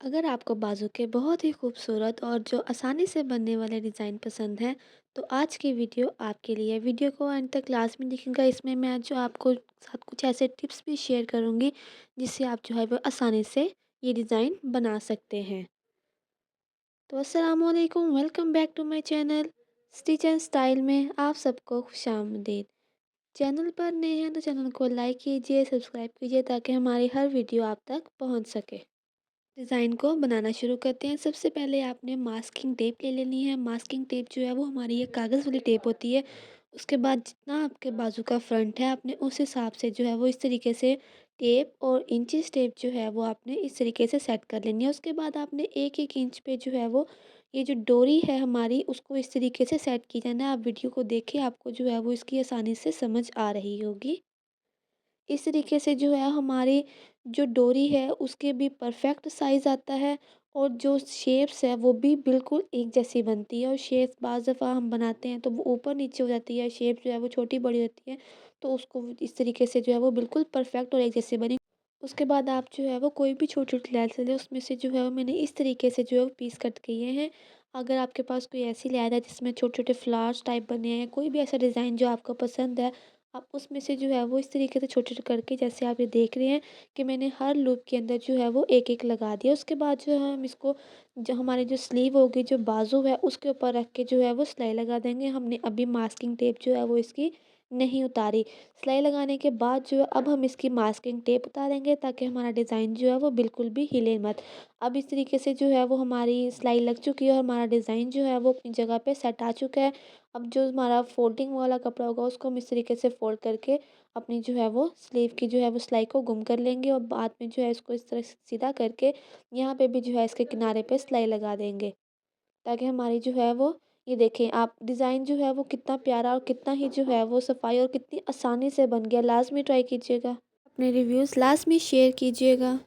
अगर आपको बाजू के बहुत ही खूबसूरत और जो आसानी से बनने वाले डिज़ाइन पसंद हैं, तो आज की वीडियो आपके लिए है। वीडियो को अंत तक क्लास में देखिएगा। इसमें मैं जो आपको साथ कुछ ऐसे टिप्स भी शेयर करूँगी, जिससे आप जो है वो आसानी से ये डिज़ाइन बना सकते हैं। तो अस्सलामुअलैकुम, welcome back to my channel stitch and style में आप सबको खुशामदीद। चैनल पर नए हैं तो चैनल को लाइक कीजिए, सब्सक्राइब कीजिए ताकि हमारी हर वीडियो आप तक पहुँच सके। डिज़ाइन को बनाना शुरू करते हैं। सबसे पहले आपने मास्किंग टेप ले लेनी है। मास्किंग टेप जो है वो हमारी ये कागज़ वाली टेप होती है। उसके बाद जितना आपके बाजू का फ्रंट है, आपने उस हिसाब से जो है वो इस तरीके से टेप और इंचेस टेप जो है वो आपने इस तरीके से सेट कर लेनी है। उसके बाद आपने 1-1 इंच पे जो है वो ये जो डोरी है हमारी, उसको इस तरीके से सेट की जाना है। आप वीडियो को देखिए, आपको जो है वो इसकी आसानी से समझ आ रही होगी। इस तरीके से जो है हमारी जो डोरी है उसके भी परफेक्ट साइज़ आता है, और जो शेप्स है वो भी बिल्कुल एक जैसी बनती है। और शेप्स बाज़ दफ़ा हम बनाते हैं तो वो ऊपर नीचे हो जाती है, शेप जो है वो छोटी बड़ी होती है, तो उसको इस तरीके से जो है वो बिल्कुल परफेक्ट और एक जैसी बनी। उसके बाद आप जो है वो कोई भी छोटी छोटी लेंथ ले, उसमें से जो है वो मैंने इस तरीके से जो है वो पीस कट किए हैं। अगर आपके पास कोई ऐसी लेयर है जिसमें छोटे छोटे फ्लावर्स टाइप बने हैं, कोई भी ऐसा डिज़ाइन जो आपको पसंद है, आप उसमें से जो है वो इस तरीके से छोटे-छोटे करके, जैसे आप ये देख रहे हैं कि मैंने हर लूप के अंदर जो है वो एक-एक लगा दिया। उसके बाद जो है हम इसको, जो हमारी जो स्लीव होगी, जो बाजू है, उसके ऊपर रख के जो है वो सिलाई लगा देंगे। हमने अभी मास्किंग टेप जो है वो इसकी नहीं उतारी। सिलाई लगाने के बाद जो है अब हम इसकी मास्किंग टेप उतारेंगे, ताकि हमारा डिज़ाइन जो है वो बिल्कुल भी हिले मत। अब इस तरीके से जो है वो हमारी सिलाई लग चुकी है और हमारा डिज़ाइन जो है वो अपनी जगह पे सेट आ चुका है। अब जो हमारा फोल्डिंग वाला कपड़ा होगा उसको हम इस तरीके से फोल्ड करके अपनी जो है वो स्लीव की जो है वो सिलाई को गुम कर लेंगे, और बाद में जो है इसको इस तरह से सीधा करके यहाँ पे भी जो है इसके किनारे पे सिलाई लगा देंगे, ताकि हमारी जो है वो, ये देखें आप, डिज़ाइन जो है वो कितना प्यारा और कितना ही जो है वो सफाई और कितनी आसानी से बन गया। लाजमी ट्राई कीजिएगा। अपने रिव्यूज़ लास्ट में शेयर कीजिएगा।